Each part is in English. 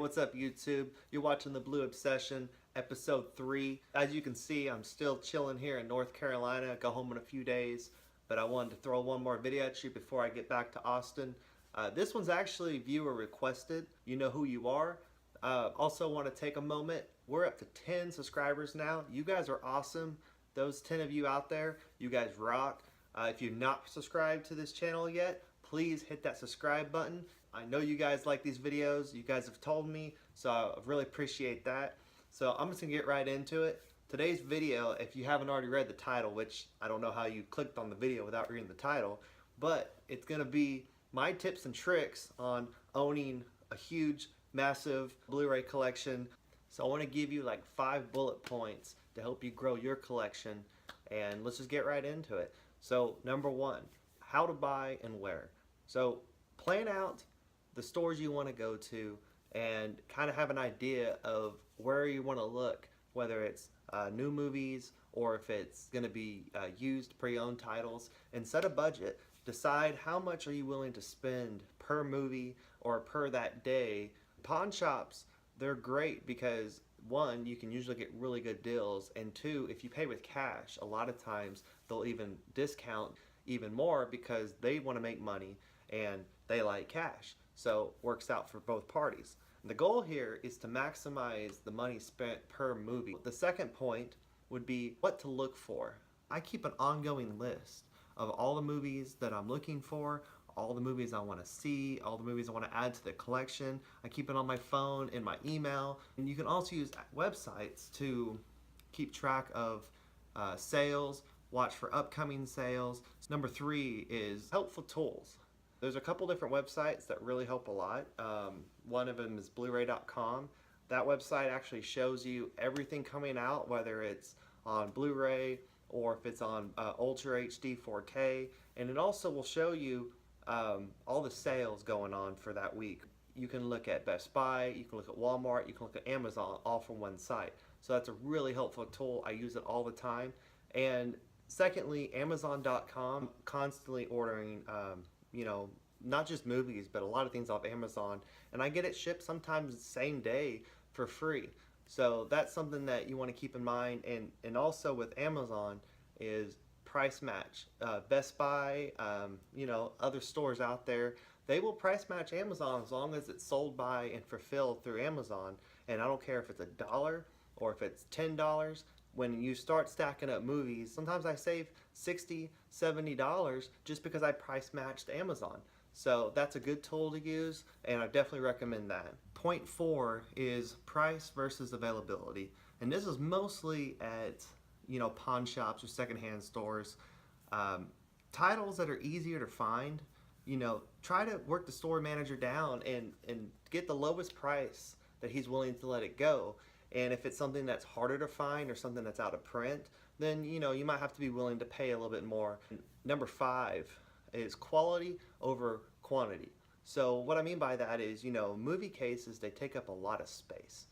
what's up YouTube? You're watching The Blue Obsession, episode 3. As you can see, I'm still chilling here in North Carolina. I go home in a few days, but I wanted to throw one more video at you before I get back to Austin. This one's actually viewer requested. You know who you are. Also want to take a moment. We're up to 10 subscribers now. You guys are awesome. Those 10 of you out there, you guys rock. If you're not subscribed to this channel yet, please hit that subscribe button. I know you guys like these videos. You guys have told me, so I really appreciate that. So I'm just gonna get right into it. Today's video, if you haven't already read the title, which I don't know how you clicked on the video without reading the title, but it's gonna be my tips and tricks on owning a huge, massive Blu-ray collection. So I wanna give you like 5 bullet points to help you grow your collection, and let's just get right into it. So number 1, how to buy and where. So plan out the stores you want to go to and kind of have an idea of where you want to look, whether it's new movies or if it's going to be used pre-owned titles, and set a budget. Decide how much are you willing to spend per movie or per that day. Pawn shops, they're great because 1, you can usually get really good deals, and 2, if you pay with cash, a lot of times they'll even discount even more because they want to make money and they like cash. So works out for both parties. The goal here is to maximize the money spent per movie. The second point would be what to look for. I keep an ongoing list of all the movies that I'm looking for, all the movies I want to see, all the movies I want to add to the collection. I keep it on my phone, in my email, and you can also use websites to keep track of sales, watch for upcoming sales. Number 3 is helpful tools. There's a couple different websites that really help a lot. One of them is Blu-ray.com. That website actually shows you everything coming out, whether it's on Blu-ray or if it's on Ultra HD 4K, and it also will show you all the sales going on for that week. You can look at Best Buy, you can look at Walmart, you can look at Amazon, all from one site. So that's a really helpful tool. I use it all the time. And secondly, Amazon.com, constantly ordering you know, not just movies, but a lot of things off Amazon, and I get it shipped sometimes the same day for free. So that's something that you want to keep in mind. And also with Amazon is price match. Best Buy, you know, other stores out there, they will price match Amazon as long as it's sold by and fulfilled through Amazon. And I don't care if it's $1 or if it's $10. When you start stacking up movies, sometimes I save $60, $70 just because I price matched Amazon. So that's a good tool to use, and I definitely recommend that. Point 4 is price versus availability. And this is mostly at, you know, pawn shops or secondhand stores. Titles that are easier to find, you know, try to work the store manager down and get the lowest price that he's willing to let it go. And if it's something that's harder to find or something that's out of print, then you know you might have to be willing to pay a little bit more. Number 5 is quality over quantity. So what I mean by that is, you know, movie cases, they take up a lot of space.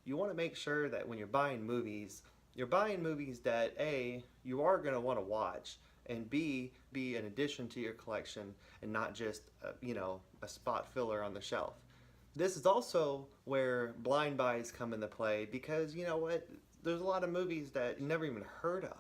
You want to make sure that when you're buying movies that A, you are going to want to watch, and B, be an addition to your collection and not just you know, a spot filler on the shelf. This is also where blind buys come into play because, you know what, there's a lot of movies that you never even heard of.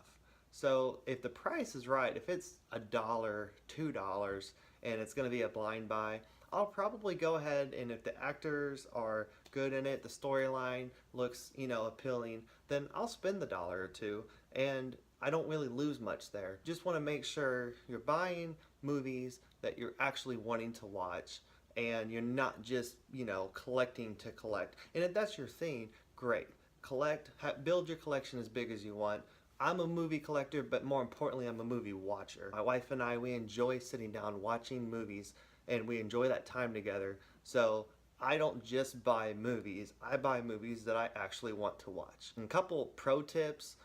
So if the price is right, if it's $1, $2, and it's going to be a blind buy, I'll probably go ahead, and if the actors are good in it, the storyline looks, you know, appealing, then I'll spend the $1 or $2, and I don't really lose much there. Just want to make sure you're buying movies that you're actually wanting to watch, and you're not just, you know, collecting to collect. And if that's your thing, great. Collect, build your collection as big as you want. I'm a movie collector, but more importantly, I'm a movie watcher. My wife and I, we enjoy sitting down watching movies, and we enjoy that time together. So I don't just buy movies, I buy movies that I actually want to watch. And a couple pro tips.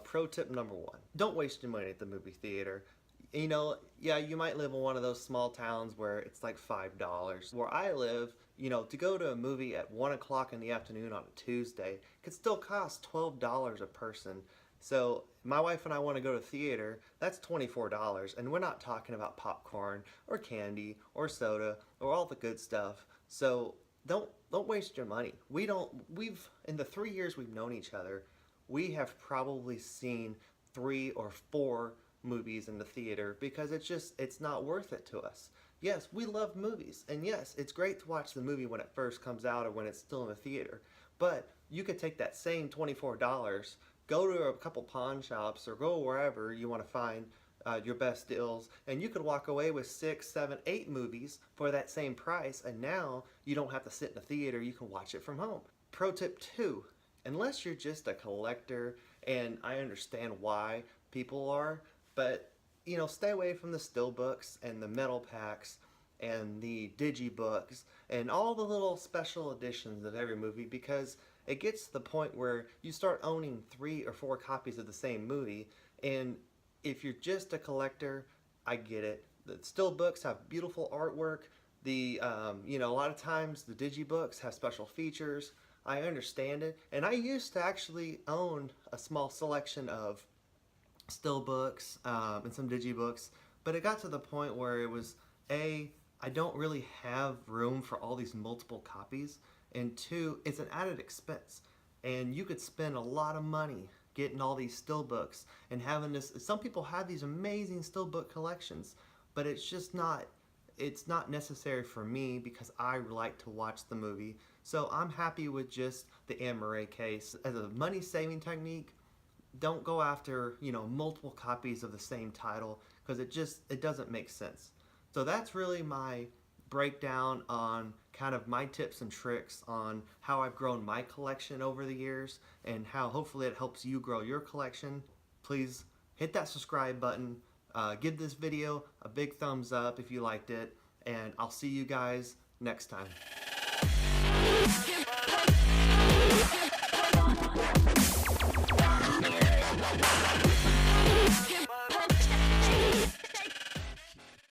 Pro tip number 1, don't waste your money at the movie theater. You know, yeah, you might live in one of those small towns where it's like $5. Where I live, you know, to go to a movie at 1 o'clock in the afternoon on a Tuesday could still cost $12 a person. So my wife and I want to go to theater, that's $24, and we're not talking about popcorn or candy or soda or all the good stuff. So don't waste your money. We've in the 3 years we've known each other, we have probably seen 3 or 4 movies in the theater because it's not worth it to us. Yes, we love movies, and yes, it's great to watch the movie when it first comes out or when it's still in the theater. But you could take that same $24, go to a couple pawn shops or go wherever you want to find your best deals, and you could walk away with 6, 7, 8 movies for that same price, and now you don't have to sit in a theater, you can watch it from home. Pro tip 2, unless you're just a collector, and I understand why people are, but you know, stay away from the still books and the metal packs and the digibooks and all the little special editions of every movie, because it gets to the point where you start owning 3 or 4 copies of the same movie. And if you're just a collector, I get it. The still books have beautiful artwork. You know, a lot of times the digibooks have special features. I understand it, and I used to actually own a small selection of still books and some digibooks, but it got to the point where it was I don't really have room for all these multiple copies, and 2, it's an added expense, and you could spend a lot of money getting all these still books and having this. Some people have these amazing still book collections, but it's not necessary for me because I like to watch the movie. So I'm happy with just the Amaray case. As a money saving technique, don't go after, you know, multiple copies of the same title, because it doesn't make sense. So that's really my breakdown on kind of my tips and tricks on how I've grown my collection over the years and how hopefully it helps you grow your collection. Please hit that subscribe button. Give this video a big thumbs up if you liked it, and I'll see you guys next time.